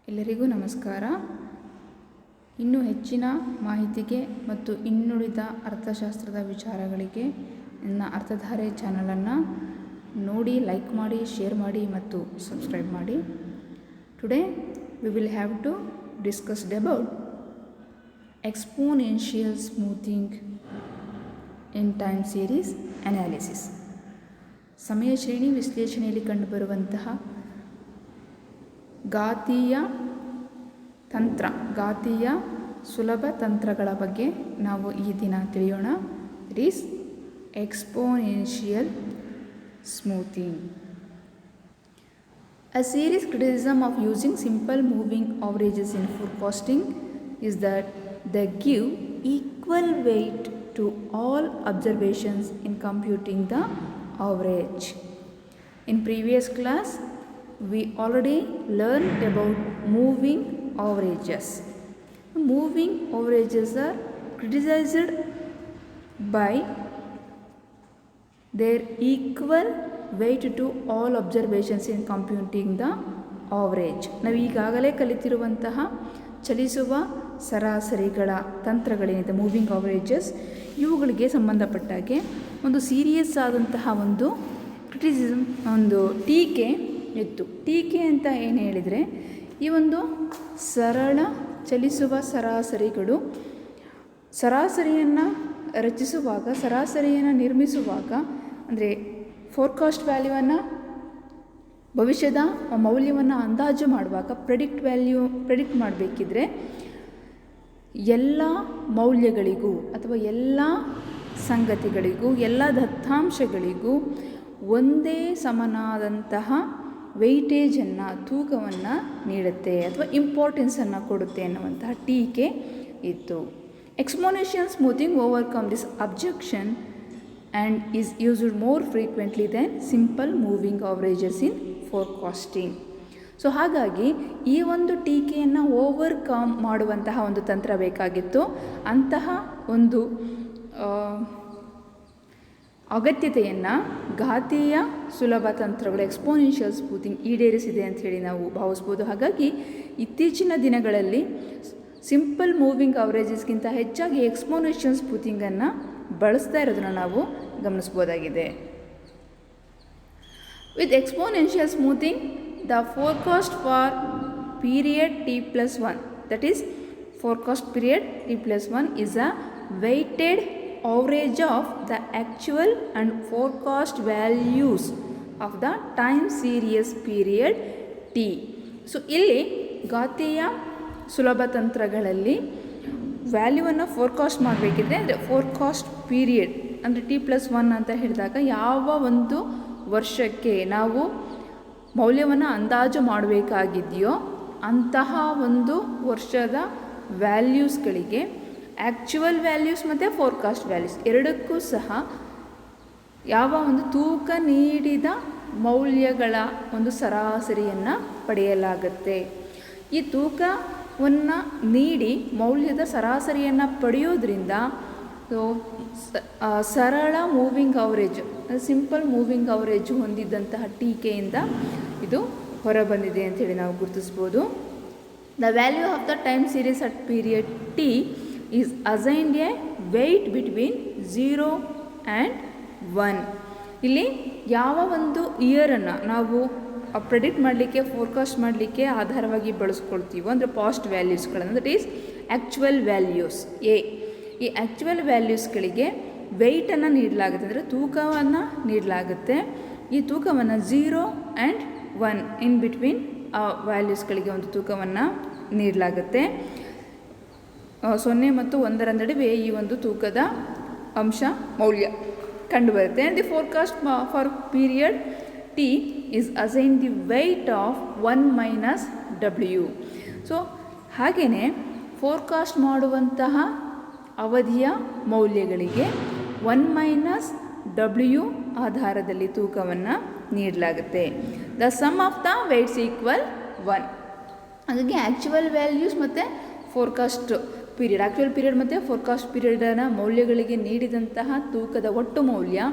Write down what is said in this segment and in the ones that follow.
ಎಲ್ಲರಿಗೂ ನಮಸ್ಕಾರ. ಇನ್ನೂ ಹೆಚ್ಚಿನ ಮಾಹಿತಿಗೆ ಮತ್ತು ಇನ್ನುಳಿದ ಅರ್ಥಶಾಸ್ತ್ರದ ವಿಚಾರಗಳಿಗೆ ನನ್ನ ಅರ್ಥಧಾರೆ ಚಾನಲನ್ನು ನೋಡಿ, ಲೈಕ್ ಮಾಡಿ, ಶೇರ್ ಮಾಡಿ ಮತ್ತು ಸಬ್ಸ್ಕ್ರೈಬ್ ಮಾಡಿ. Today we will have to discussed about exponential smoothing in time series analysis. ಸಮಯ ಶ್ರೇಣಿ ವಿಶ್ಲೇಷಣೆಯಲ್ಲಿ ಕಂಡುಬರುವಂತಹ ಘಾತೀಯ ಸುಲಭ ತಂತ್ರಗಳ ಬಗ್ಗೆ ನಾವು ಈ ದಿನ ತಿಳಿಯೋಣ. It is exponential smoothing. A serious criticism of using simple moving averages in forecasting is that they give equal weight to all observations in computing the average. In previous class, we already learned about moving averages. Moving averages are criticized by their equal weight to all observations in computing the average. ನಾವು ಈಗಾಗಲೇ ಕಲಿತಿರುವಂತಹ ಚಲಿಸುವ ಸರಾಸರಿಗಳ ತಂತ್ರಗಳೇನಿದೆ, moving ಅವರೇಜಸ್, ಇವುಗಳಿಗೆ ಸಂಬಂಧಪಟ್ಟಾಗೆ ಒಂದು serious ಆದಂತಹ ಒಂದು criticism, ಒಂದು ಟೀಕೆ ಇತ್ತು. ಟೀಕೆ ಅಂತ ಏನು ಹೇಳಿದರೆ, ಈ ಒಂದು ಸರಳ ಚಲಿಸುವ ಸರಾಸರಿಗಳು ಸರಾಸರಿಯನ್ನು ರಚಿಸುವಾಗ, ಸರಾಸರಿಯನ್ನು ನಿರ್ಮಿಸುವಾಗ, ಅಂದರೆ ಫೋರ್ಕಾಸ್ಟ್ ವ್ಯಾಲ್ಯೂವನ್ನು, ಭವಿಷ್ಯದ ಮೌಲ್ಯವನ್ನು ಅಂದಾಜು ಮಾಡುವಾಗ, ಪ್ರೆಡಿಕ್ಟ್ ಮಾಡಬೇಕಿದ್ರೆ ಎಲ್ಲ ಮೌಲ್ಯಗಳಿಗೂ ಅಥವಾ ಎಲ್ಲ ಸಂಗತಿಗಳಿಗೂ, ಎಲ್ಲ ದತ್ತಾಂಶಗಳಿಗೂ ಒಂದೇ ಸಮನಾದಂತಹ ವೆಯ್ಟೇಜನ್ನು, ತೂಕವನ್ನು ನೀಡುತ್ತೆ ಅಥವಾ ಇಂಪಾರ್ಟೆನ್ಸನ್ನು ಕೊಡುತ್ತೆ ಅನ್ನುವಂತಹ ಟೀಕೆ ಇತ್ತು. Exponential smoothing overcome this objection and is used more frequently than simple moving averages in forecasting. So ಹಾಗಾಗಿ ಈ ಒಂದು ಟೀಕೆಯನ್ನು ಓವರ್ಕಮ್ ಮಾಡುವಂತಹ ಒಂದು ತಂತ್ರ ಬೇಕಾಗಿತ್ತು. ಅಂತಹ ಒಂದು ಅಗತ್ಯತೆಯನ್ನು ಘಾತೀಯ ಸುಲಭ ತಂತ್ರಗಳು, ಎಕ್ಸ್ಪೋನೆನ್ಷಿಯಲ್ ಸ್ಮೂತಿಂಗ್, ಈಡೇರಿಸಿದೆ ಅಂತ ಹೇಳಿ ನಾವು ಭಾವಿಸ್ಬೋದು. ಹಾಗಾಗಿ ಇತ್ತೀಚಿನ ದಿನಗಳಲ್ಲಿ ಸಿಂಪಲ್ ಮೂವಿಂಗ್ ಅವರೇಜಸ್ಗಿಂತ ಹೆಚ್ಚಾಗಿ ಎಕ್ಸ್ಪೋನೆನ್ಷಿಯಲ್ ಸ್ಮೂತಿಂಗನ್ನು ಬಳಸ್ತಾ ಇರೋದನ್ನು ನಾವು ಗಮನಿಸ್ಬೋದಾಗಿದೆ. With exponential smoothing, the forecast for period t+1, that is forecast period t+1 is a weighted average of the actual and forecast values of the time series period t. So ಇಲ್ಲಿ ಘಾತೀಯ ಸುಲಭ ತಂತ್ರಗಳಲ್ಲಿ ವ್ಯಾಲ್ಯೂವನ್ನು forecast ಮಾಡಬೇಕಿದ್ರೆ, ಅಂದರೆ forecast period ಅಂದರೆ t+1 ಅಂತ ಹೇಳಿದಾಗ ಯಾವ ಒಂದು ವರ್ಷಕ್ಕೆ ನಾವು ಮೌಲ್ಯವನ್ನು ಅಂದಾಜು ಮಾಡಬೇಕಾಗಿದೆಯೋ ಅಂತಹ ಒಂದು ವರ್ಷದ ವ್ಯಾಲ್ಯೂಸ್ಗಳಿಗೆ ಆ್ಯಕ್ಚುವಲ್ ವ್ಯಾಲ್ಯೂಸ್ ಮತ್ತು ಫೋರ್ಕಾಸ್ಟ್ ವ್ಯಾಲ್ಯೂಸ್ ಎರಡಕ್ಕೂ ಸಹ ಯಾವ ಒಂದು ತೂಕ ನೀಡಿದ ಮೌಲ್ಯಗಳ ಒಂದು ಸರಾಸರಿಯನ್ನು ಪಡೆಯಲಾಗುತ್ತೆ. ಈ ತೂಕವನ್ನು ನೀಡಿ ಮೌಲ್ಯದ ಸರಾಸರಿಯನ್ನು ಪಡೆಯೋದ್ರಿಂದ ಸರಳ moving average, simple moving average ಹೊಂದಿದ್ದಂತಹ ಟೀಕೆಯಿಂದ ಇದು ಹೊರಬಂದಿದೆ ಅಂತೇಳಿ ನಾವು ಗುರುತಿಸ್ಬೋದು. The value of the time series at period T is assigned a weight between 0 and 1. ಇಲ್ಲಿ ಯಾವ ಒಂದು ಇಯರನ್ನು ನಾವು ಪ್ರೆಡಿಕ್ಟ್ ಮಾಡಲಿಕ್ಕೆ, ಫೋರ್ಕಾಸ್ಟ್ ಮಾಡಲಿಕ್ಕೆ ಆಧಾರವಾಗಿ ಬಳಸ್ಕೊಳ್ತೀವೋ, ಅಂದರೆ ಪಾಸ್ಟ್ ವ್ಯಾಲ್ಯೂಸ್ಗಳನ್ನು, that is actual values A. ಈ ಆ್ಯಕ್ಚುವಲ್ ವ್ಯಾಲ್ಯೂಸ್ಗಳಿಗೆ ವೆಯ್ಟನ್ನು ನೀಡಲಾಗುತ್ತೆ, ಅಂದರೆ ತೂಕವನ್ನು ನೀಡಲಾಗುತ್ತೆ. ಈ ತೂಕವನ್ನು 0 and 1 ಇನ್ ಬಿಟ್ವೀನ್ ವ್ಯಾಲ್ಯೂಸ್ಗಳಿಗೆ ಒಂದು ತೂಕವನ್ನು ನೀಡಲಾಗುತ್ತೆ. 0 ಮತ್ತು 1 ನಡುವೆ ಈ ಒಂದು ತೂಕದ ಅಂಶ ಮೌಲ್ಯ ಕಂಡುಬರುತ್ತೆ. The forecast for period T is assigned the weight of 1 - w. So ಹಾಗೆಯೇ ಫೋರ್ಕಾಸ್ಟ್ ಮಾಡುವಂತಹ ಅವಧಿಯ ಮೌಲ್ಯಗಳಿಗೆ 1 - w ಆಧಾರದಲ್ಲಿ ತೂಕವನ್ನು ನೀಡಲಾಗುತ್ತೆ. The sum of the weights equal 1. ಹಾಗಾಗಿ ಆ್ಯಕ್ಚುವಲ್ ವ್ಯಾಲ್ಯೂಸ್ ಮತ್ತು ಫೋರ್ಕಾಸ್ಟ್ ಪೀರಿಯಡ್, ಆ್ಯಕ್ಚುವಲ್ ಪೀರಿಯಡ್ ಮತ್ತು ಫೋರ್ಕಾಸ್ಟ್ ಪೀರಿಯಡನ ಮೌಲ್ಯಗಳಿಗೆ ನೀಡಿದಂತಹ ತೂಕದ ಒಟ್ಟು ಮೌಲ್ಯ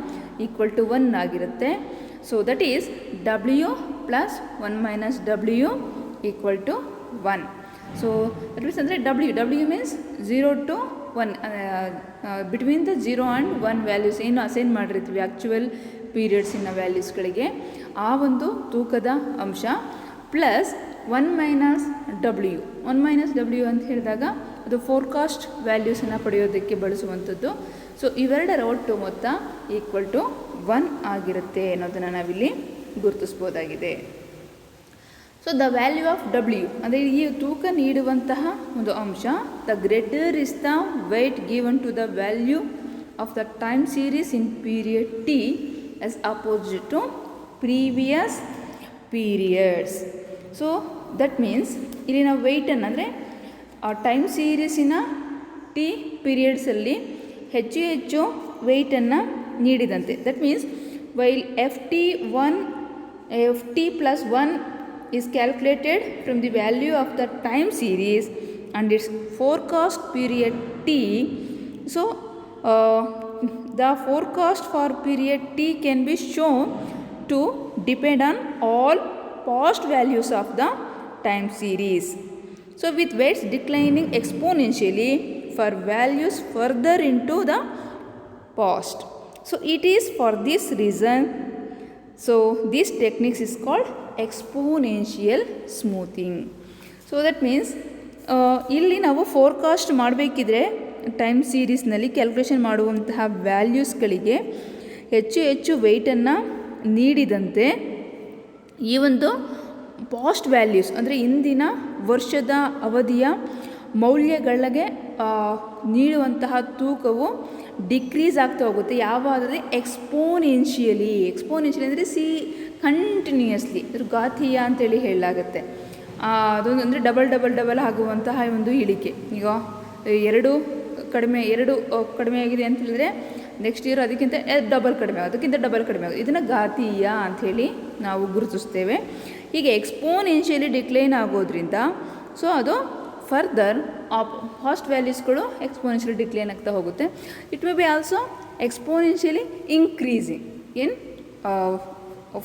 ಈಕ್ವಲ್ ಟು 1 ಆಗಿರುತ್ತೆ. So that is w plus 1 minus w equal to 1. So that means ಅಂದರೆ W means 0 to 1 between the 0 and 1 values ಏನು ಅಸೈನ್ ಮಾಡಿರ್ತೀವಿ ಆ್ಯಕ್ಚುವಲ್ ಪೀರಿಯಡ್ಸಿನ ವ್ಯಾಲ್ಯೂಸ್ಗಳಿಗೆ ಆ ಒಂದು ತೂಕದ ಅಂಶ ಪ್ಲಸ್ 1 ಮೈನಸ್ ಡಬ್ಲ್ಯೂ ಅಂತ ಹೇಳಿದಾಗ ಅದು ಫೋರ್ಕಾಸ್ಟ್ ವ್ಯಾಲ್ಯೂಸನ್ನು ಪಡೆಯೋದಕ್ಕೆ ಬಳಸುವಂಥದ್ದು. ಸೊ ಇವೆರಡರ ಒಟ್ಟು ಮೊತ್ತ ಈಕ್ವಲ್ ಟು 1 ಆಗಿರುತ್ತೆ ಅನ್ನೋದನ್ನು ನಾವಿಲ್ಲಿ ಗುರುತಿಸ್ಬೋದಾಗಿದೆ. So the value of W ಅಂದರೆ ಈ ತೂಕ ನೀಡುವಂತಹ ಒಂದು ಅಂಶ, the greater is the weight given to the value of the time series in period T as opposite to previous periods. So that means ಇಲ್ಲಿ ನಾವು ವೆಯ್ಟನ್ನು ಅಂದರೆ ಟೈಮ್ ಸೀರೀಸಿನ ಟಿ ಪೀರಿಯಡ್ಸಲ್ಲಿ ಹೆಚ್ಚು ವೆಯ್ಟನ್ನು ನೀಡಿದಂತೆ, that means while F T plus 1 is calculated from the value of the time series and its forecast period t. So the forecast for period t can be shown to depend on all past values of the time series. So with weights declining exponentially for values further into the past. So it is for this reason, so this technique is called exponential smoothing. So that means ಇಲ್ಲಿ ನಾವು forecast ಮಾಡಬೇಕಿದ್ರೆ time ಸೀರೀಸ್ನಲ್ಲಿ calculation ಮಾಡುವಂತಹ ವ್ಯಾಲ್ಯೂಸ್ಗಳಿಗೆ ಹೆಚ್ಚು ವೆಯ್ಟನ್ನು ನೀಡಿದಂತೆ ಈ ಒಂದು past values ಅಂದರೆ ಇಂದಿನ ವರ್ಷದ ಅವಧಿಯ ಮೌಲ್ಯಗಳಿಗೆ ನೀಡುವಂತಹ ತೂಕವು ಡಿಕ್ರೀಸ್ ಆಗ್ತಾ ಹೋಗುತ್ತೆ. ಯಾವಾದರೆ ಎಕ್ಸ್ಪೋನೆನ್ಷಿಯಲಿ ಅಂದರೆ ಕಂಟಿನ್ಯೂಯಸ್ಲಿ ಅದ್ರ ಘಾತೀಯ ಅಂತೇಳಿ ಹೇಳಲಾಗುತ್ತೆ. ಅದೊಂದು ಅಂದರೆ ಡಬಲ್ ಆಗುವಂತಹ ಒಂದು ಇಳಿಕೆ. ಈಗ ಎರಡು ಕಡಿಮೆ ಆಗಿದೆ ಅಂತ ಹೇಳಿದ್ರೆ ನೆಕ್ಸ್ಟ್ ಇಯರ್ ಅದಕ್ಕಿಂತ ಡಬಲ್ ಕಡಿಮೆ ಆಗೋದು, ಇದನ್ನು ಘಾತೀಯ ಅಂಥೇಳಿ ನಾವು ಗುರುತಿಸ್ತೇವೆ. ಹೀಗೆ ಎಕ್ಸ್ಪೋನೆನ್ಷಿಯಲಿ ಡಿಕ್ಲೈನ್ ಆಗೋದ್ರಿಂದ ಸೊ ಅದು ಫರ್ದರ್ ಫಾಸ್ಟ್ ವ್ಯಾಲ್ಯೂಸ್ಗಳು ಎಕ್ಸ್ಪೋನೆನ್ಷಿಯಲಿ ಡಿಕ್ಲೈನ್ ಆಗ್ತಾ ಹೋಗುತ್ತೆ. It may be also exponentially increasing in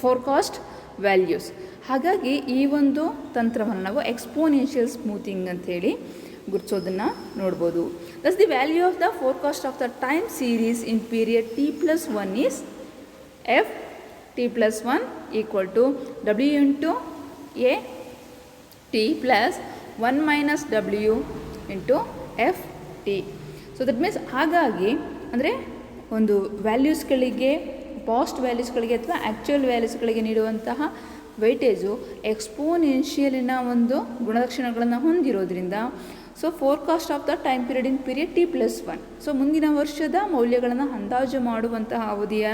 forecast values. ಹಾಗಾಗಿ ಈ ಒಂದು ತಂತ್ರವನ್ನು ನಾವು ಎಕ್ಸ್ಪೋನೆನ್ಷಿಯಲ್ ಸ್ಮೂತಿಂಗ್ ಅಂಥೇಳಿ ಗುರುತಿಸೋದನ್ನು ನೋಡ್ಬೋದು. Thus the value of the forecast of the time series in period T plus 1 is F T plus 1 equal to W into A T plus 1 minus W into F T. So that means ಹಾಗಾಗಿ ಅಂದರೆ ಒಂದು ವ್ಯಾಲ್ಯೂಸ್ಗಳಿಗೆ past ವ್ಯಾಲ್ಯೂಸ್ಗಳಿಗೆ ಅಥವಾ actual ವ್ಯಾಲ್ಯೂಸ್ಗಳಿಗೆ ನೀಡುವಂತಹ weightage ಎಕ್ಸ್ಪೋನೆನ್ಷಿಯಲಿನ ಒಂದು ಗುಣಲಕ್ಷಣಗಳನ್ನು ಹೊಂದಿರೋದ್ರಿಂದ so forecast of the time period in period T plus 1. So ಮುಂದಿನ ವರ್ಷದ ಮೌಲ್ಯಗಳನ್ನು ಅಂದಾಜು ಮಾಡುವಂತಹ ಅವಧಿಯ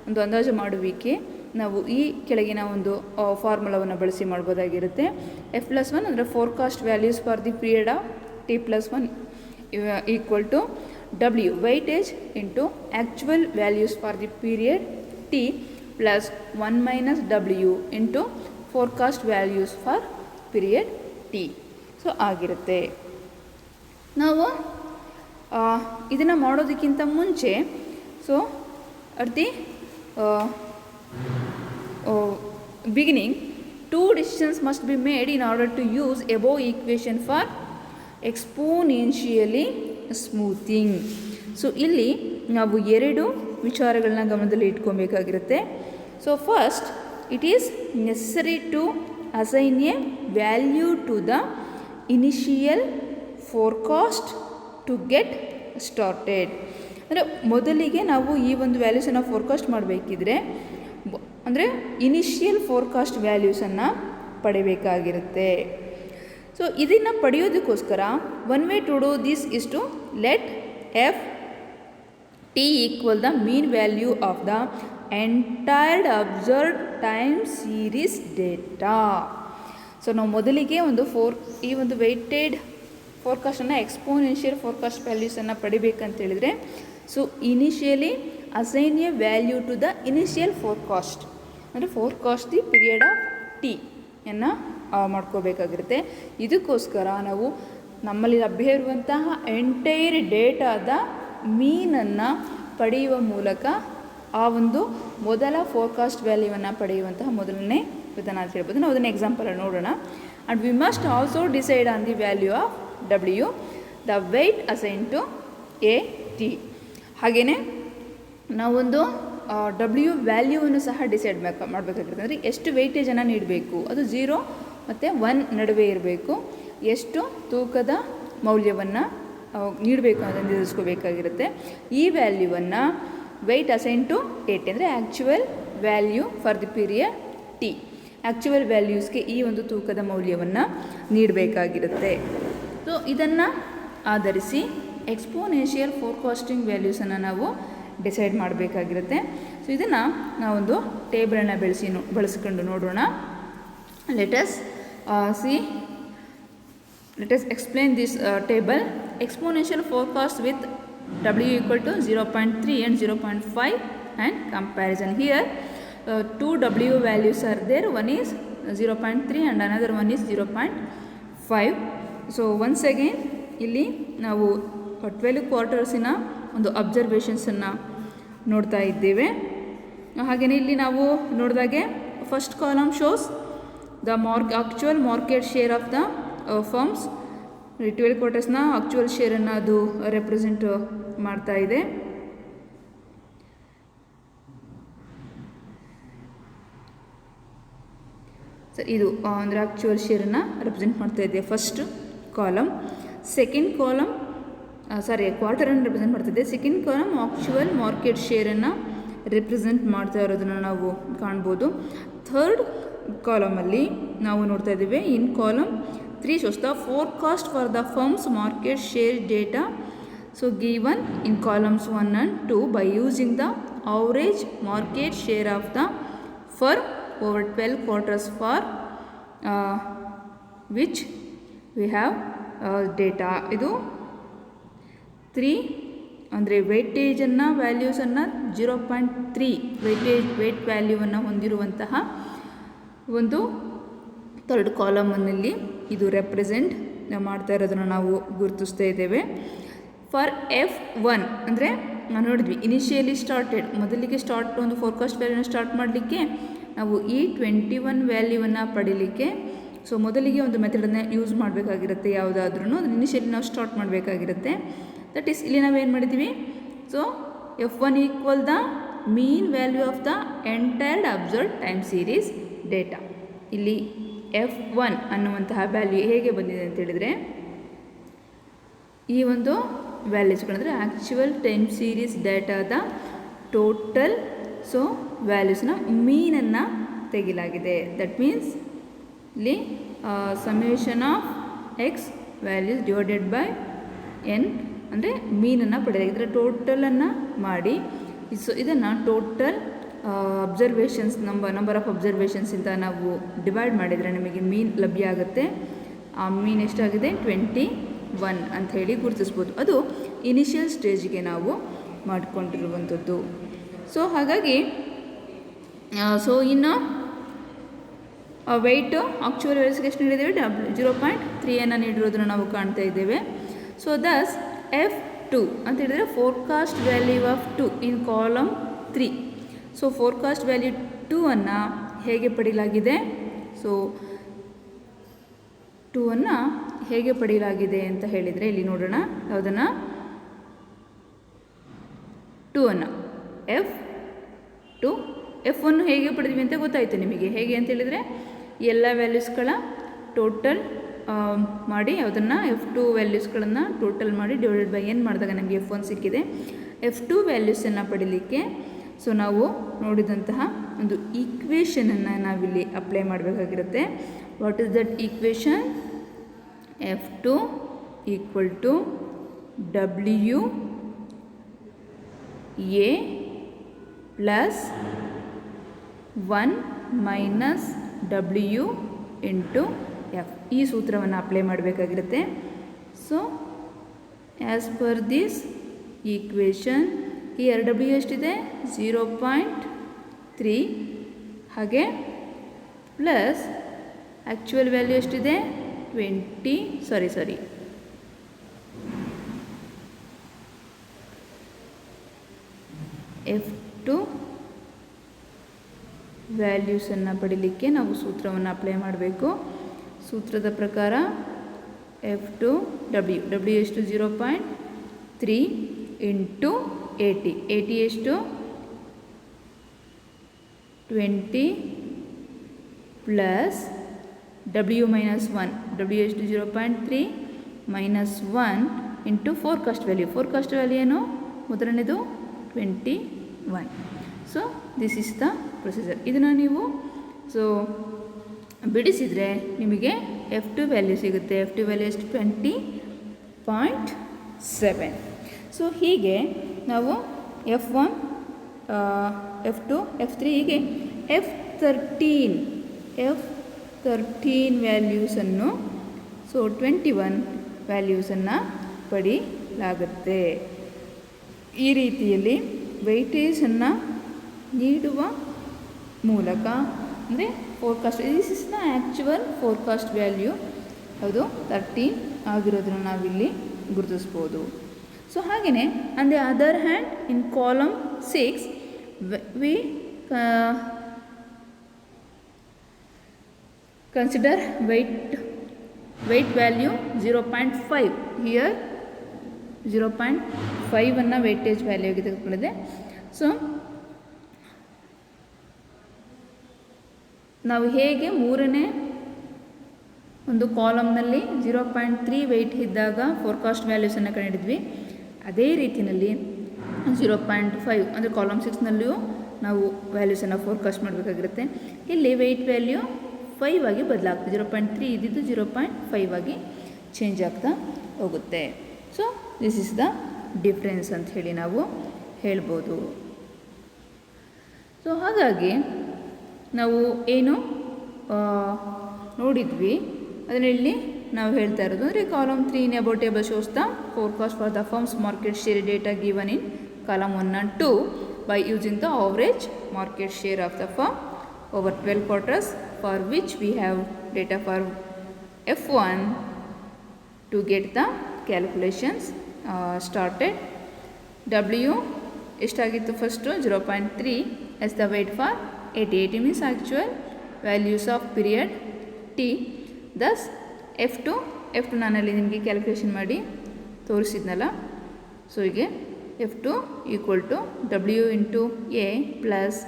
ಒಂದು ಅಂದಾಜು ಮಾಡುವಿಕೆ ನಾವು ಈ ಕೆಳಗಿನ ಒಂದು ಫಾರ್ಮುಲಾವನ್ನು ಬಳಸಿ ಮಾಡ್ಬೋದಾಗಿರುತ್ತೆ. ಎಫ್ ಪ್ಲಸ್ 1 ಅಂದರೆ forecast values for the period of T plus 1 equal to W weightage into actual values for the period T plus 1 minus W into forecast values for period T. So ಆಗಿರುತ್ತೆ. ನಾವು ಇದನ್ನು ಮಾಡೋದಕ್ಕಿಂತ ಮುಂಚೆ so at the beginning 2 decisions must be made in order to use above equation for exponentially smoothing. So ಇಲ್ಲಿ ನಾವು 2 ವಿಚಾರಗಳನ್ನ ಗಮನದಲ್ಲಿ ಇಟ್ಕೊಬೇಕಾಗಿರುತ್ತೆ. So first, it is necessary to assign a value to the initial forecast to get started. ಅಂದರೆ ಮೊದಲಿಗೆ ನಾವು ಈ ಒಂದು ವ್ಯಾಲ್ಯೂಸನ್ನು ಫೋರ್ಕಾಸ್ಟ್ ಮಾಡಬೇಕಿದ್ರೆ ಅಂದರೆ ಇನಿಷಿಯಲ್ ಫೋರ್ಕಾಸ್ಟ್ ವ್ಯಾಲ್ಯೂಸನ್ನು ಪಡಿಬೇಕಾಗಿರುತ್ತೆ. ಸೊ ಇದನ್ನು ಪಡೆಯೋದಕ್ಕೋಸ್ಕರ one way to do this is to let F T equal the mean value of the entire observed time series data. So ನಾವು ಮೊದಲಿಗೆ ಈ ಒಂದು ವೆಯ್ಟೆಡ್ ಫೋರ್ಕಾಸ್ಟನ್ನು ಎಕ್ಸ್ಪೋನೆನ್ಷಿಯಲ್ ಫೋರ್ಕಾಸ್ಟ್ ವ್ಯಾಲ್ಯೂಸನ್ನು ಪಡಿಬೇಕಂತೇಳಿದರೆ so initially assign a value to the initial forecast ಅಂದರೆ forecast the period of T ಯನ್ನು ಮಾಡ್ಕೋಬೇಕಾಗಿರುತ್ತೆ. ಇದಕ್ಕೋಸ್ಕರ ನಾವು ನಮ್ಮಲ್ಲಿ ಲಭ್ಯ ಇರುವಂತಹ ಎಂಟೈರ್ ಡೇಟಾದ ಮೀನನ್ನು ಪಡೆಯುವ ಮೂಲಕ ಆ ಒಂದು ಮೊದಲ ಫೋರ್ಕಾಸ್ಟ್ ವ್ಯಾಲ್ಯೂವನ್ನು ಪಡೆಯುವಂತಹ ಮೊದಲನೇ ವಿಧಾನ ಅಂತ ಹೇಳ್ಬೋದು. ನಾವು ಅದನ್ನು ಎಕ್ಸಾಂಪಲಲ್ಲಿ ನೋಡೋಣ. and we must also decide on the value of W, the weight assigned to AT. ಹಾಗೆಯೇ ನಾವೊಂದು W ವ್ಯಾಲ್ಯೂವನ್ನು ಸಹ ಡಿಸೈಡ್ ಮಾಡಬೇಕಾಗಿರುತ್ತೆ. ಅಂದರೆ ಎಷ್ಟು ವೆಯ್ಟೇಜನ್ನು ನೀಡಬೇಕು, ಅದು 0 ಮತ್ತು 1 ನಡುವೆ ಇರಬೇಕು. ಎಷ್ಟು ತೂಕದ ಮೌಲ್ಯವನ್ನು ನೀಡಬೇಕು ಅನ್ನೋದನ್ನು ನಿರ್ಧರಿಸ್ಕೋಬೇಕಾಗಿರುತ್ತೆ. ಈ ವ್ಯಾಲ್ಯೂವನ್ನು ವೆಯ್ಟ್ ಅಸೈನ್ ಟು AT ಅಂದರೆ actual value for the period T. Actual ವ್ಯಾಲ್ಯೂಸ್ಗೆ ಈ ಒಂದು ತೂಕದ ಮೌಲ್ಯವನ್ನು ನೀಡಬೇಕಾಗಿರುತ್ತೆ. ಸೊ ಇದನ್ನು ಆಧರಿಸಿ ಎಕ್ಸ್ಪೋನೆನ್ಷಿಯಲ್ ಫೋರ್ಕಾಸ್ಟಿಂಗ್ ವ್ಯಾಲ್ಯೂಸನ್ನು ನಾವು ಡಿಸೈಡ್ ಮಾಡಬೇಕಾಗಿರುತ್ತೆ. ಸೊ ಇದನ್ನು ನಾವೊಂದು ಟೇಬಲನ್ನು ಬಳಸಿಕೊಂಡು ನೋಡೋಣ. Let us explain this table. Exponential forecast with W equal to 0.3 and 0.5 and comparison. Here two W values are there. One is 0.3 and another one is 0.5. So once again ಇಲ್ಲಿ ನಾವು 12 ಕ್ವಾರ್ಟರ್ಸಿನ ಒಂದು ಅಬ್ಸರ್ವೇಷನ್ಸನ್ನು ನೋಡ್ತಾ ಇದ್ದೇವೆ. ಹಾಗೆಯೇ ಇಲ್ಲಿ ನಾವು ನೋಡಿದಾಗೆ first column shows the actual market share of the firms. 12 ಕ್ವಾರ್ಟರ್ಸ್ನ ಆಕ್ಚುವಲ್ ಶೇರನ್ನು ಅದು ರೆಪ್ರೆಸೆಂಟ್ ಮಾಡ್ತಾ ಇದೆ. ಸರ್ ಇದು ಅಂದರೆ ಆಕ್ಚುವಲ್ ಶೇರನ್ನು ರೆಪ್ರೆಸೆಂಟ್ ಮಾಡ್ತಾ ಇದೆ ಫಸ್ಟ್ ಕಾಲಮ್. ಸೆಕೆಂಡ್ ಕಾಲಮ್ ಕ್ವಾರ್ಟರನ್ನು ರೆಪ್ರೆಸೆಂಟ್ ಮಾಡ್ತಿದ್ದೆ. ಸೆಕೆಂಡ್ ಕಾಲಮ್ ಆಕ್ಚುವಲ್ ಮಾರ್ಕೆಟ್ ಶೇರನ್ನು ರೆಪ್ರೆಸೆಂಟ್ ಮಾಡ್ತಾ ಇರೋದನ್ನು ನಾವು ಕಾಣ್ಬೋದು. ಥರ್ಡ್ ಕಾಲಮಲ್ಲಿ ನಾವು ನೋಡ್ತಾ ಇದ್ದೀವಿ in column 3 shows the forecast for the firm's market share data. So given in columns 1 and 2 by using the average market share of the firm over 12 quarters for which we have data. ಇದು 3 ಅಂದರೆ ವೆಯ್ಟೇಜನ್ನು ವ್ಯಾಲ್ಯೂಸನ್ನು 0.3 weight ವ್ಯಾಲ್ಯೂವನ್ನು ಹೊಂದಿರುವಂತಹ ಒಂದು third ಕಾಲಮಲ್ಲಿ ಇದು represent ಮಾಡ್ತಾ ಇರೋದನ್ನು ನಾವು ಗುರುತಿಸ್ತಾ ಇದ್ದೇವೆ. ಫಾರ್ F1 ಅಂದರೆ ನಾವು ನೋಡಿದ್ವಿ ಇನಿಷಿಯಲಿ ಸ್ಟಾರ್ಟೆಡ್, ಮೊದಲಿಗೆ ಒಂದು ಫೋರ್ಕಾಸ್ಟ್ ವ್ಯಾಲ್ಯೂನ ಸ್ಟಾರ್ಟ್ ಮಾಡಲಿಕ್ಕೆ ನಾವು ಈ 21 ವ್ಯಾಲ್ಯೂವನ್ನು ಪಡೀಲಿಕ್ಕೆ ಸೊ ಮೊದಲಿಗೆ ಒಂದು ಮೆಥಡನ್ನು ಯೂಸ್ ಮಾಡಬೇಕಾಗಿರುತ್ತೆ. ಯಾವುದಾದ್ರೂ ಅದನ್ನು ಇನಿಷಿಯಲಿ ನಾವು ಸ್ಟಾರ್ಟ್ ಮಾಡಬೇಕಾಗಿರುತ್ತೆ. ದಟ್ ಈಸ್ ಇಲ್ಲಿ ನಾವೇನು ಮಾಡಿದ್ದೀವಿ, so F1 equal the mean value of the entire observed time series data. ಇಲ್ಲಿ F1 ಅನ್ನುವಂತಹ ವ್ಯಾಲ್ಯೂ ಹೇಗೆ ಬಂದಿದೆ ಅಂತ ಹೇಳಿದರೆ, ಈ ಒಂದು ವ್ಯಾಲ್ಯೂಸ್ಗಳಂದರೆ ಆ್ಯಕ್ಚುವಲ್ ಟೈಮ್ ಸೀರೀಸ್ ಡೇಟಾದ ಟೋಟಲ್ ವ್ಯಾಲ್ಯೂಸ್ನ ಮೀನನ್ನು ತೆಗಿಲಾಗಿದೆ. ದಟ್ ಮೀನ್ಸ್ ಇಲ್ಲಿ summation of X values divided by N ಅಂದರೆ ಮೀನನ್ನು ಪಡೆಯಲಾಗಿದೆ. ಟೋಟಲನ್ನು ಮಾಡಿ ಇದನ್ನು ಟೋಟಲ್ ಅಬ್ಸರ್ವೇಷನ್ಸ್ ನಂಬರ್ ಆಫ್ ಅಬ್ಸರ್ವೇಷನ್ಸಿಂದ ನಾವು ಡಿವೈಡ್ ಮಾಡಿದರೆ ನಮಗೆ ಮೀನ್ ಲಭ್ಯ ಆಗುತ್ತೆ. ಆ ಮೀನ್ ಎಷ್ಟಾಗಿದೆ 21 ಅಂತ ಹೇಳಿ ಗುರುತಿಸ್ಬೋದು. ಅದು ಇನಿಷಿಯಲ್ ಸ್ಟೇಜ್ಗೆ ನಾವು ಮಾಡಿಕೊಂಡಿರುವಂಥದ್ದು. ಸೊ ಹಾಗಾಗಿ ಇನ್ನು ವೆಯ್ಟು ಆಕ್ಚುವಲ್ ವ್ಯಾಲ್ಯೂಸ್ಗೆ ಎಷ್ಟು ನೀಡಿದ್ದೇವೆ 0.3 ನೀಡಿರೋದನ್ನು ನಾವು ಕಾಣ್ತಾ ಇದ್ದೇವೆ. ಸೊ ದಸ್ F2 ಅಂತ ಹೇಳಿದರೆ forecast value of 2 in column 3. So forecast value 2 ಹೇಗೆ ಪಡೆಯಲಾಗಿದೆ, ಸೊ 2 ಹೇಗೆ ಪಡೆಯಲಾಗಿದೆ ಅಂತ ಹೇಳಿದರೆ ಇಲ್ಲಿ ನೋಡೋಣ. ಯಾವುದನ್ನು 2 F1 ಹೇಗೆ ಪಡೆದ್ವಿ ಅಂತ ಗೊತ್ತಾಯಿತು ನಿಮಗೆ. ಹೇಗೆ ಅಂತ ಹೇಳಿದರೆ ಎಲ್ಲ ವ್ಯಾಲ್ಯೂಸ್ಗಳ ಟೋಟಲ್ ಮಾಡಿ ಯಾವುದನ್ನು F2 ವ್ಯಾಲ್ಯೂಸ್ಗಳನ್ನು ಟೋಟಲ್ ಮಾಡಿ ಡಿವೈಡೆಡ್ ಬೈ n ಮಾಡಿದಾಗ ನಮಗೆ F1 ಸಿಕ್ಕಿದೆ. F2 ವ್ಯಾಲ್ಯೂಸನ್ನು ಪಡೀಲಿಕ್ಕೆ ಸೊ ನಾವು ನೋಡಿದಂತಹ ಒಂದು ಈಕ್ವೇಷನನ್ನು ನಾವಿಲ್ಲಿ ಅಪ್ಲೈ ಮಾಡಬೇಕಾಗಿರುತ್ತೆ. What is that equation? F2 equal to W A plus 1 minus W into F. ಈ ಸೂತ್ರವನ್ನು ಅಪ್ಲೈ ಮಾಡಬೇಕಾಗಿರುತ್ತೆ. So as per this equation here W ಎಷ್ಟಿದೆ 0.3 ಹಾಗೆ ಪ್ಲಸ್ ಆ್ಯಕ್ಚುವಲ್ ವ್ಯಾಲ್ಯೂ ಎಷ್ಟಿದೆ 20 F2 ವ್ಯಾಲ್ಯೂಸನ್ನು ಪಡೀಲಿಕ್ಕೆ ನಾವು ಸೂತ್ರವನ್ನು ಅಪ್ಲೈ ಮಾಡಬೇಕು. ಸೂತ್ರದ ಪ್ರಕಾರ F2 W ಎಷ್ಟು 0.3 ಇಂಟು 80 ಎಷ್ಟು 20 ಪ್ಲಸ್ W ಮೈನಸ್ 1 W ಎಷ್ಟು 0.3 ಮೈನಸ್ 1 ಇಂಟು ಫೋರ್ಕಾಸ್ಟ್ ವ್ಯಾಲ್ಯೂ ಏನು ಮೊದಲನೇದು 21. So this is the procedure. ಇದನ್ನು ನೀವು ಸೊ ಬಿಡಿಸಿದರೆ ನಿಮಗೆ F2 ವ್ಯಾಲ್ಯೂ ಸಿಗುತ್ತೆ. F2 ವ್ಯಾಲ್ಯೂ ಎಷ್ಟು 20.7. ಸೊ ಹೀಗೆ ನಾವು F1 F2 F3 ಹೀಗೆ F13 ವ್ಯಾಲ್ಯೂಸನ್ನು ಸೊ 21 ವ್ಯಾಲ್ಯೂಸನ್ನು ಪಡೆಯಲಾಗುತ್ತೆ. ಈ ರೀತಿಯಲ್ಲಿ ವೆಯ್ಟೇಜನ್ನು ನೀಡುವ ಮೂಲಕ ಅಂದರೆ forecast this is the actual forecast value ಅದು 13 ಆಗಿರೋದನ್ನು ನಾವಿಲ್ಲಿ ಗುರುತಿಸ್ಬೋದು. ಸೊ ಹಾಗೆಯೇ on the other hand in column 6 we consider weight value 0.5 here 0.5 weightage value ಆಗಿ ತೆಗೆದುಕೊಂಡಿದೆ. ಸೊ ನಾವು ಹೇಗೆ ಮೂರನೇ ಒಂದು ಕಾಲಮ್ನಲ್ಲಿ 0.3 ವೆಯ್ಟ್ ಇದ್ದಾಗ ಫೋರ್ಕಾಸ್ಟ್ ವ್ಯಾಲ್ಯೂಸನ್ನು ಕಂಡಿದ್ವಿ, ಅದೇ ರೀತಿಯಲ್ಲಿ 0.5 ಅಂದರೆ ಕಾಲಮ್ 6ನಲ್ಲಿಯೂ ನಾವು ವ್ಯಾಲ್ಯೂಸನ್ನು ಫೋರ್ಕಾಸ್ಟ್ ಮಾಡಬೇಕಾಗಿರುತ್ತೆ. ಇಲ್ಲಿ ವೆಯ್ಟ್ ವ್ಯಾಲ್ಯೂ 5 ಆಗಿ ಬದಲಾಗ್ತದೆ. 0.3 ಇದ್ದಿದ್ದು 0.5 ಆಗಿ ಚೇಂಜ್ ಆಗ್ತಾ ಹೋಗುತ್ತೆ. So this is the difference ಅಂತ ಹೇಳಿ ನಾವು ಹೇಳ್ಬೋದು. ಸೊ ಹಾಗಾಗಿ ನಾವು ಏನು ನೋಡಿದ್ವಿ ಅದನ್ನು ಇಲ್ಲಿ ನಾವು ಹೇಳ್ತಾ ಇರೋದು ಅಂದರೆ column 3 in about table shows the forecast for the firms market share data given in column 1 and 2 by using the average market share of the firm over 12 quarters, for which we have data for F1 to get the calculations started. W ಎಷ್ಟಾಗಿತ್ತು first 0.3 as the weight for 80 means actual values of period T. Thus F2 ನಾನಲ್ಲಿ ನಿಮಗೆ calculation ಮಾಡಿ ತೋರಿಸಿದ್ನಲ್ಲ. So ಹೀಗೆ F2 equal to W into A plus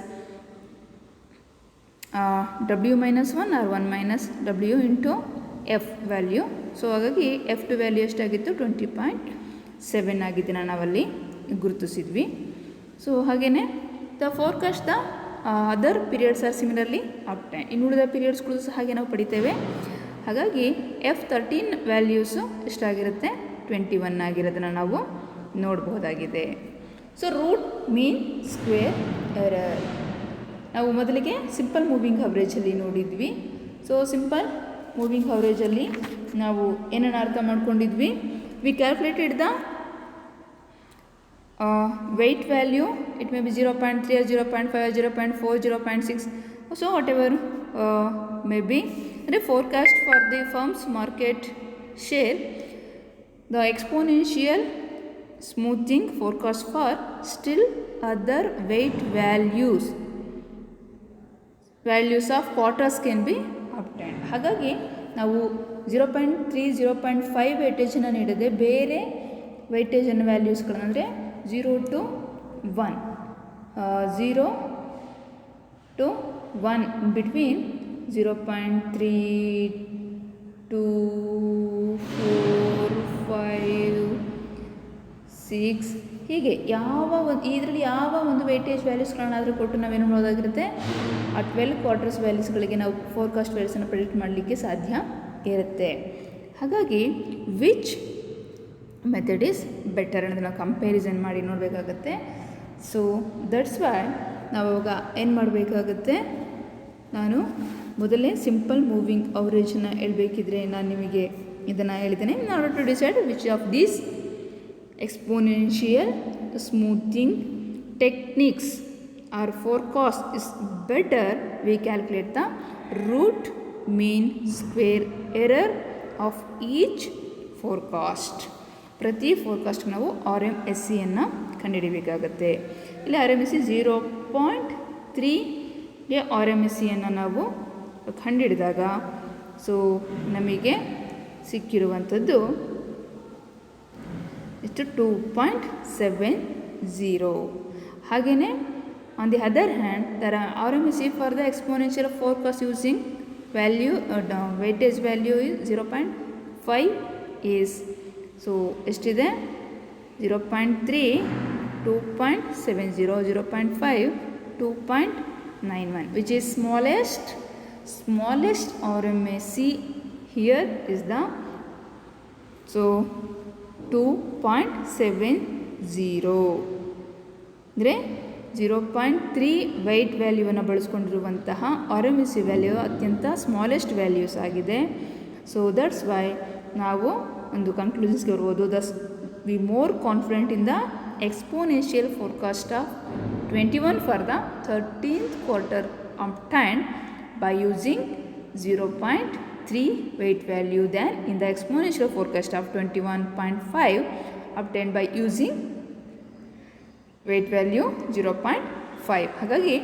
W minus 1 or 1 minus W into F value. So ಹಾಗಾಗಿ F2 value ಎಷ್ಟಾಗಿತ್ತು 20.7 ಆಗಿದ್ದನ್ನು ನಾವಲ್ಲಿ ಗುರುತಿಸಿದ್ವಿ. So ಹಾಗೆಯೇ the forecast the other periods are similarly obtain. ಇನ್ನು ಉಳಿದ ಪೀರಿಯಡ್ಸ್ಗಳು ಸಹ ಹಾಗೆ ನಾವು ಪಡಿತೇವೆ. ಹಾಗಾಗಿ F13 ವ್ಯಾಲ್ಯೂಸು ಎಷ್ಟಾಗಿರುತ್ತೆ 21 ಆಗಿರೋದನ್ನು ನಾವು ನೋಡಬಹುದಾಗಿದೆ. So root mean square error ನಾವು ಮೊದಲಿಗೆ ಸಿಂಪಲ್ ಮೂವಿಂಗ್ ಅವರೇಜಲ್ಲಿ ನೋಡಿದ್ವಿ. ಸೊ ಸಿಂಪಲ್ ಮೂವಿಂಗ್ ಅವರೇಜಲ್ಲಿ ನಾವು ಏನನ್ನು ಅರ್ಥ ಮಾಡ್ಕೊಂಡಿದ್ವಿ, we calculated the weight value, it may be 0.3 or 0.5 or 0.4, 0.6, so whatever may be the forecast for the firm's market share, the exponential smoothing forecast for still other weight values of quarters can be obtained. ಹಾಗಾಗಿ ನಾವು 0.3 0.5 ವೇಟೇಜನ್ನು ನೀಡದೆ ಬೇರೆ ವೇಟೇಜನ್ನು ವ್ಯಾಲ್ಯೂಸ್ಗಳನ್ನು ಅಂದರೆ 0 to 1 0 to 1 between 0.3 2 4 5 6 ಹೀಗೆ ಇದರಲ್ಲಿ ಯಾವ ಒಂದು weightage ವ್ಯಾಲ್ಯೂಸ್ಗಳನ್ನಾದರೂ ಕೊಟ್ಟು ನಾವೇನು ಮಾಡೋದಾಗಿರುತ್ತೆ ಆ 12 ಕ್ವಾರ್ಟರ್ಸ್ ವ್ಯಾಲ್ಯೂಸ್ಗಳಿಗೆ ನಾವು ಫೋರ್ಕಾಸ್ಟ್ ವ್ಯಾಲ್ಯೂಸನ್ನು ಪ್ರೆಡಿಕ್ಟ್ ಮಾಡಲಿಕ್ಕೆ ಸಾಧ್ಯ ಇರುತ್ತೆ. ಹಾಗಾಗಿ ವಿಚ್ ಮೆಥಡ್ ಈಸ್ ಬೆಟರ್ ಅನ್ನೋದನ್ನು ನಾವು ಕಂಪ್ಯಾರಿಸನ್ ಮಾಡಿ ನೋಡಬೇಕಾಗತ್ತೆ. ಸೊ ದಟ್ಸ್ ವೈ ನಾವು ಅವಾಗ ಏನು ಮಾಡಬೇಕಾಗತ್ತೆ, ನಾನು ಮೊದಲೇ ಸಿಂಪಲ್ ಮೂವಿಂಗ್ ಅವರೇಜನ್ನು ಹೇಳಬೇಕಿದ್ರೆ ನಾನು ನಿಮಗೆ ಇದನ್ನು ಹೇಳಿದ್ದೇನೆ. In order to decide which of these exponential smoothing techniques or forecast is better, we calculate the root mean square error of each forecast. ಪ್ರತಿ ಫೋರ್ಕಾಸ್ಟ್ ನಾವು RMSEಯನ್ನು ಕಂಡುಹಿಡಿಯಬೇಕಾಗತ್ತೆ. ಇಲ್ಲಿ RMSE 0.3ಗೆ RMSEಯನ್ನು ನಾವು ಕಂಡುಹಿಡಿದಾಗ ಸೊ ನಮಗೆ ಸಿಕ್ಕಿರುವಂಥದ್ದು ಎಷ್ಟು 2.70. ಹಾಗೆಯೇ on the other hand the RMSE for the exponential forecast using value weightage value is 0.5 is so ಎಷ್ಟಿದೆ 0.3 2.70 0.5 2.91 which is smallest RMSE here is the so 2.70 ಅಂದರೆ 0.3 weight ವ್ಯಾಲ್ಯೂವನ್ನು ಬಳಸ್ಕೊಂಡಿರುವಂತಹ RMSE ವ್ಯಾಲ್ಯೂ ಅತ್ಯಂತ ಸ್ಮಾಲೆಸ್ಟ್ ವ್ಯಾಲ್ಯೂಸ್ ಆಗಿದೆ. So that's why ನಾವು ಒಂದು ಕನ್ಕ್ಲೂಷನ್ಸ್ಗೆ ಬರ್ಬೋದು. We more confident in the exponential forecast of 21 for the 13th quarter obtained by using 0.3 weight value than in the exponential forecast of 21.5 obtained by using weight value 0.5. ಹಾಗಾಗಿ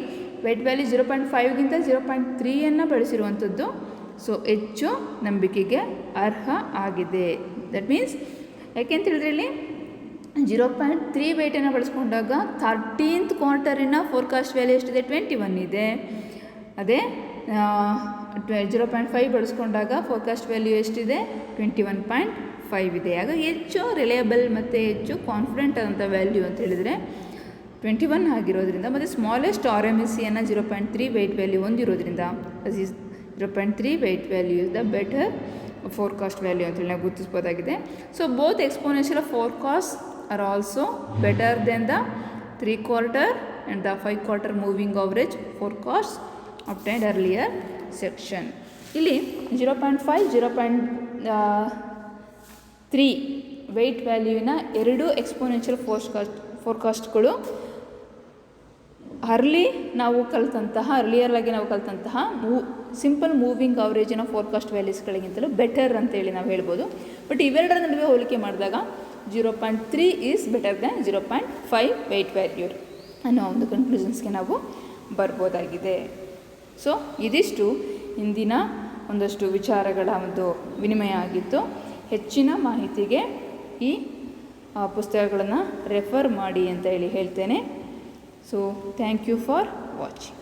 weight value 0.5ಗಿಂತ 0.3ಯನ್ನು ಬಳಸಿರುವಂಥದ್ದು so ಹೆಚ್ಚು ನಂಬಿಕೆಗೆ ಅರ್ಹ ಆಗಿದೆ. That means ಯಾಕೆಂತ ಹೇಳಿದ್ರೆ ಇಲ್ಲಿ 0.3 ವೇಟನ್ನು ಬಳಸ್ಕೊಂಡಾಗ 13th ಕ್ವಾರ್ಟರಿನ forecast value ಎಷ್ಟಿದೆ 21 ಇದೆ. ಅದೇ 0.5 ಬಳಸ್ಕೊಂಡಾಗ ಫೋರ್ಕಾಸ್ಟ್ ವ್ಯಾಲ್ಯೂ ಎಷ್ಟಿದೆ 21.5 ಇದೆ. ಹಾಗಾಗಿ ಹೆಚ್ಚು ರಿಲಯಬಲ್ ಮತ್ತು ಹೆಚ್ಚು ಕಾನ್ಫಿಡೆಂಟ್ ಆದಂಥ ವ್ಯಾಲ್ಯೂ ಅಂತ ಹೇಳಿದರೆ 21 ಆಗಿರೋದ್ರಿಂದ ಮತ್ತು ಸ್ಮಾಲೆಸ್ಟ್ RMSEಯನ್ನು 0.3 ವೇಟ್ ವ್ಯಾಲ್ಯೂ ಹೊಂದಿರೋದ್ರಿಂದ 0.3 weight value is the better forecast value ಅಂತೇಳಿ ನಾವು ಗುರುತಿಸ್ಬೋದಾಗಿದೆ. So both exponential forecast are also better than the 3 quarter and the 5 quarter moving average forecast obtained earlier section. ಇಲ್ಲಿ 0.5 0.3 ವೇಟ್ ವ್ಯಾಲ್ಯೂವಿನ ಎರಡು ಎಕ್ಸ್ಪೋನೆನ್ಷಿಯಲ್ ಫೋರ್ಕಾಸ್ಟ್ಗಳು ಅರ್ಲಿಯರ್ ಆಗಿ ನಾವು ಕಲಿತಂತಹ simple moving ಅವರೇಜಿನ forecast ವ್ಯಾಲ್ಯೂಸ್ಗಳಿಗಿಂತಲೂ ಬೆಟರ್ ಅಂತೇಳಿ ನಾವು ಹೇಳ್ಬೋದು. ಬಟ್ ಇವೆರಡರ ನಡುವೆ ಹೋಲಿಕೆ ಮಾಡಿದಾಗ 0.3 is better than 0.5 weight value ಅನ್ನೋ ಒಂದು ಕನ್ಕ್ಲೂಷನ್ಸ್ಗೆ ನಾವು ಬರ್ಬೋದಾಗಿದೆ. ಸೊ ಇದಿಷ್ಟು ಇಂದಿನ ಒಂದಷ್ಟು ವಿಚಾರಗಳ ಒಂದು ವಿನಿಮಯ ಆಗಿತ್ತು. ಹೆಚ್ಚಿನ ಮಾಹಿತಿಗೆ ಈ ಪುಸ್ತಕಗಳನ್ನು ರೆಫರ್ ಮಾಡಿ ಅಂತ ಹೇಳಿ ಹೇಳ್ತೇನೆ. So thank you for watching.